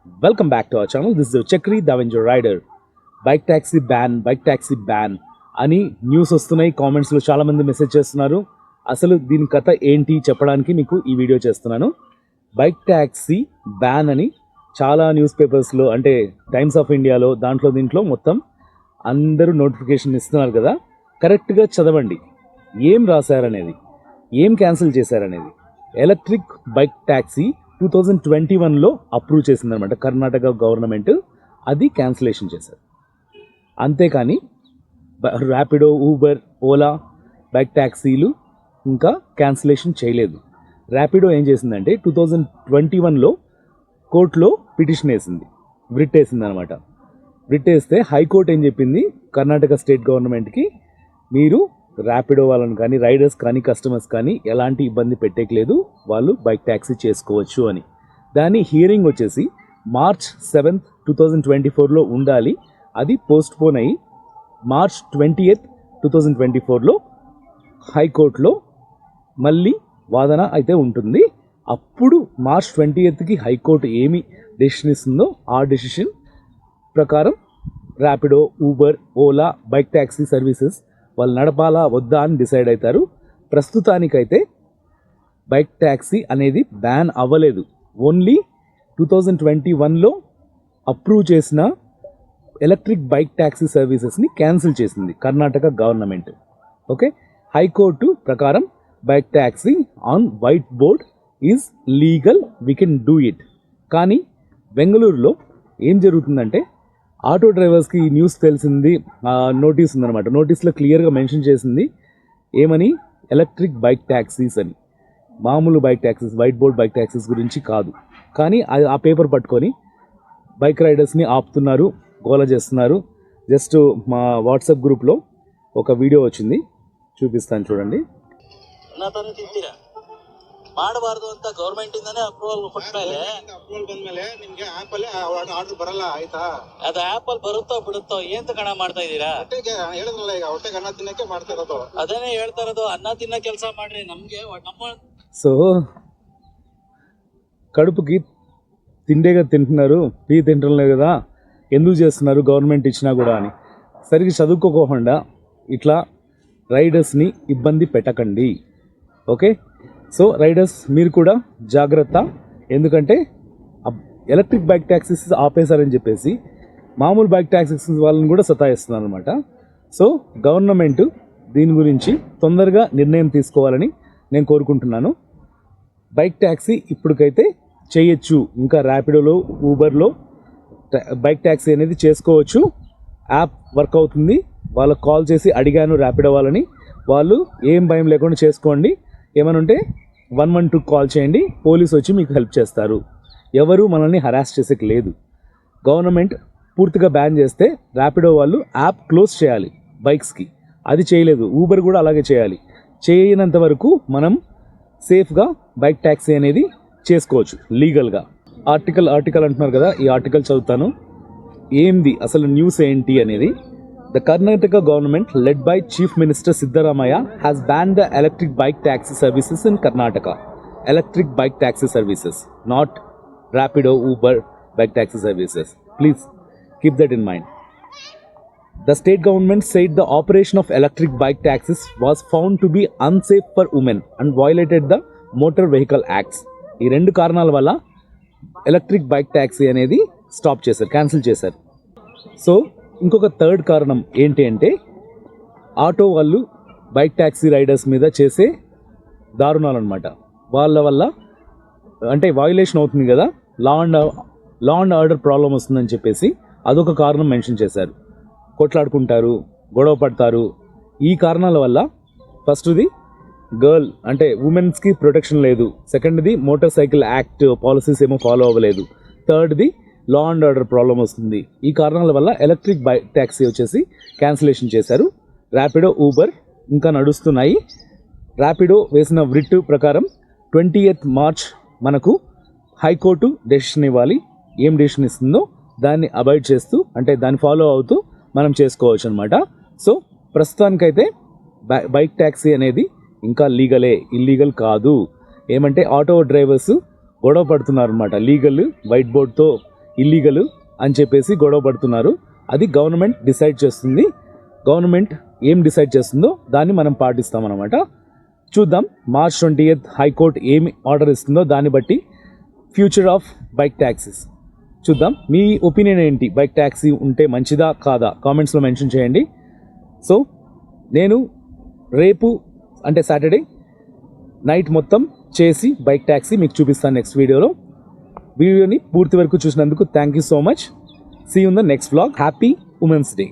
Welcome back to our channel. This is Chakri the Avenger Rider. Bike taxi ban అని news వస్తున్నాయి. కామెంట్స్లో చాలామంది message చేస్తున్నారు. అసలు దీని కథ ఏంటి చెప్పడానికి మీకు ఈ వీడియో చేస్తున్నాను. బైక్ ట్యాక్సీ బ్యాన్ అని చాలా న్యూస్ పేపర్స్లో అంటే టైమ్స్ ఆఫ్ ఇండియాలో దీంట్లో మొత్తం అందరూ నోటిఫికేషన్ ఇస్తున్నారు కదా. కరెక్ట్గా చదవండి ఏం రాశారనేది, ఏం క్యాన్సిల్ చేశారనేది. ఎలక్ట్రిక్ బైక్ ట్యాక్సీ 2021లో అప్రూవ్ చేసిందనమాట కర్ణాటక గవర్నమెంట్. అది క్యాన్సిలేషన్ చేశారు. అంతేకాని ర్యాపిడో, ఊబర్, ఓలా బైక్ ట్యాక్సీలు ఇంకా క్యాన్సిలేషన్ చేయలేదు. ర్యాపిడో ఏం చేసిందంటే 2021లో కోర్టులో పిటిషన్ వేసింది, రిట్ వేసింది అనమాట. రిట్ వేస్తే హైకోర్టు ఏం చెప్పింది, కర్ణాటక స్టేట్ గవర్నమెంట్కి మీరు ర్యాపిడో వాళ్ళని కానీ, రైడర్స్ కానీ, కస్టమర్స్ కానీ ఎలాంటి ఇబ్బంది పెట్టేయలేదు, వాళ్ళు బైక్ ట్యాక్సీ చేసుకోవచ్చు అని. దాని హియరింగ్ వచ్చేసి March 7, 2024లో ఉండాలి. అది పోస్ట్ పోన్ అయ్యి March 20, 2024లో హైకోర్టులో మళ్ళీ వాదన అయితే ఉంటుంది. అప్పుడు March 20కి హైకోర్టు ఏమి డెసిషన్ ఇస్తుందో ఆ డెసిషన్ ప్రకారం Rapido, Uber, Ola bike taxi services వాళ్ళు నడపాలా వద్దా అని డిసైడ్ అవుతారు. ప్రస్తుతానికైతే బైక్ ట్యాక్సీ అనేది బ్యాన్ అవ్వలేదు. ఓన్లీ 2021లో అప్రూవ్ చేసిన ఎలక్ట్రిక్ బైక్ ట్యాక్సీ సర్వీసెస్ని క్యాన్సిల్ చేసింది కర్ణాటక గవర్నమెంట్. ఓకే, హైకోర్టు ప్రకారం bike taxi on white board is legal, we can do it. కానీ బెంగళూరులో ఏం జరుగుతుందంటే ఆటో డ్రైవర్స్కి ఈ న్యూస్ తెలిసింది, నోటీస్ ఉందన్నమాట. నోటీస్లో క్లియర్గా మెన్షన్ చేసింది ఏమని, ఎలక్ట్రిక్ బైక్ ట్యాక్సీస్ అని. మామూలు bike taxis, white board bike taxis గురించి కాదు. కానీ ఆ పేపర్ పట్టుకొని బైక్ రైడర్స్ని ఆపుతున్నారు, గోల చేస్తున్నారు. జస్ట్ మా వాట్సాప్ గ్రూప్లో ఒక వీడియో వచ్చింది, చూపిస్తాను చూడండి. ಮಾಡಬಾರದು ಅಂತ ಗವರ್ಮೆಂಟ್ ಇಂದಾನೆ ಅಪ್ರೂವಲ್ ಕೊಟ್ಮೇಲೆ ಅಪ್ರೂವಲ್ ಬಂದ್ಮೇಲೆ ನಿಮ್ಗೆ ಆಪ್ ಅಲ್ಲಿ ಆರ್ಡರ್ ಬರಲ್ಲ, ಆಯ್ತಾ? ಅದು ಆಪ್ ಅಲ್ಲಿ ಬರುತ್ತೋ ಬಿಡುತ್ತೋ ಏನ್ ಕಣ ಮಾಡ್ತಾ ಇದೀರಾ? ಹೊಟ್ಟೆಗೆ ಹೇಳಿದ್ರಲ್ಲ, ಈಗ ಹೊಟ್ಟೆಗೆ ಅನ್ನ ತಿನ್ನಕ್ಕೆ ಮಾಡ್ತಾ ಇರೋದು. ಅದನ್ನೇ ಹೇಳ್ತಾ ಇರೋದು, ಅನ್ನ ತಿನ್ನ ಕೆಲಸ ಮಾಡ್ರಿ. ನಮ್ಗೆ ನಮ್ಮ సో కడుపుకి తిండేగా తింటున్నారు, టీ తింటలేదు కదా, ఎందుకు చేస్తున్నారు గవర్నమెంట్ ఇచ్చినా కూడా అని. సరిగ్గా చదువుకోకుండా ఇట్లా రైడర్స్ని ఇబ్బంది పెట్టకండి. ఓకే, సో రైడర్స్ మీరు కూడా జాగ్రత్త. ఎందుకంటే ఎలక్ట్రిక్ బైక్ ట్యాక్సీస్ ఆపేశారని చెప్పేసి మామూలు బైక్ ట్యాక్సీస్ వాళ్ళని కూడా సతాయిస్తున్నారు అనమాట. సో గవర్నమెంట్ దీని గురించి తొందరగా నిర్ణయం తీసుకోవాలని నేను కోరుకుంటున్నాను. బైక్ ట్యాక్సీ ఇప్పటికైతే చేయొచ్చు, ఇంకా ర్యాపిడోలో, ఊబర్లో బైక్ ట్యాక్సీ అనేది చేసుకోవచ్చు. యాప్ వర్క్ అవుతుంది. వాళ్ళకు కాల్ చేసి అడిగాను ర్యాపిడో వాళ్ళని, వాళ్ళు ఏం భయం లేకుండా చేసుకోండి, ఏమైనా ఉంటే 112 కాల్ చేయండి, పోలీసు వచ్చి మీకు హెల్ప్ చేస్తారు. ఎవరు మనల్ని హరాస్ చేసేకి లేదు. గవర్నమెంట్ పూర్తిగా బ్యాన్ చేస్తే ర్యాపిడో వాళ్ళు యాప్ క్లోజ్ చేయాలి బైక్స్కి, అది చేయలేదు. ఊబర్ కూడా అలాగే చేయాలి. చేయనంత వరకు మనం సేఫ్గా బైక్ ట్యాక్సీ అనేది చేసుకోవచ్చు లీగల్గా. ఆర్టికల్ అంటున్నారు కదా, ఈ ఆర్టికల్ చదువుతాను. ఏంది అసలు న్యూస్ ఏంటి అనేది. The Karnataka government, led by Chief Minister Siddaramaiah, has banned the electric bike taxi services in Karnataka. Electric bike taxi services, not Rapido, Uber bike taxi services. Please keep that in mind. The state government said the operation of electric bike taxis was found to be unsafe for women and violated the Motor Vehicle Acts. ఈ రెండు కారణాల వల్ల electric bike taxi అనేది stop చేశారు, cancel చేశారు. So ఇంకొక third కారణం ఏంటి అంటే, ఆటో వాళ్ళు బైక్ ట్యాక్సీ రైడర్స్ మీద చేసే దారుణాలు అనమాట. వాళ్ళ వల్ల అంటే వయలేషన్ అవుతుంది కదా, లా అండ్ ఆర్డర్ ప్రాబ్లం వస్తుందని చెప్పేసి అదొక కారణం మెన్షన్ చేశారు. కొట్లాడుకుంటారు, గొడవ పడతారు. ఈ కారణాల వల్ల ఫస్ట్ది గర్ల్ అంటే ఉమెన్స్కి ప్రొటెక్షన్ లేదు. సెకండ్ది మోటార్ సైకిల్ యాక్ట్ పాలసీస్ ఏమో ఫాలో అవ్వలేదు. థర్డ్ది లా అండ్ ఆర్డర్ ప్రాబ్లం వస్తుంది. ఈ కారణాల వల్ల ఎలక్ట్రిక్ బైక్ ట్యాక్సీ వచ్చేసి క్యాన్సిలేషన్ చేశారు. ర్యాపిడో, ఊబర్ ఇంకా నడుస్తున్నాయి. ర్యాపిడో వేసిన రిట్ ప్రకారం 20th March మనకు హైకోర్టు డెసిషన్ ఇవ్వాలి. ఏం డెసిషన్ ఇస్తుందో దాన్ని అవాయిడ్ చేస్తూ, అంటే దాన్ని ఫాలో అవుతూ మనం చేసుకోవచ్చు అనమాట. సో ప్రస్తుతానికైతే బైక్ ట్యాక్సీ అనేది ఇంకా లీగలే, ఇల్లీగల్ కాదు. ఏమంటే ఆటో డ్రైవర్స్ గొడవ పడుతున్నారు అనమాట. లీగల్ వైట్ బోర్డ్తో ఇల్లీగల్ అని చెప్పేసి గొడవ పడుతున్నారు. అది గవర్నమెంట్ డిసైడ్ చేస్తుంది. గవర్నమెంట్ ఏం డిసైడ్ చేస్తుందో దాన్ని మనం పాటిస్తామన్నమాట. చూద్దాం March 20th హైకోర్టు ఏమి ఆర్డర్ ఇస్తుందో దాన్ని బట్టి ఫ్యూచర్ ఆఫ్ బైక్ ట్యాక్సీస్ చూద్దాం. మీ ఒపీనియన్ ఏంటి? బైక్ ట్యాక్సీ ఉంటే మంచిదా కాదా కామెంట్స్లో మెన్షన్ చేయండి. సో నేను రేపు అంటే సాటర్డే నైట్ మొత్తం చేసి బైక్ ట్యాక్సీ మీకు చూపిస్తాను నెక్స్ట్ వీడియోలో. వీడియోని పూర్తి వరకు చూసినందుకు thank you so much. See you in the next vlog. Happy women's day.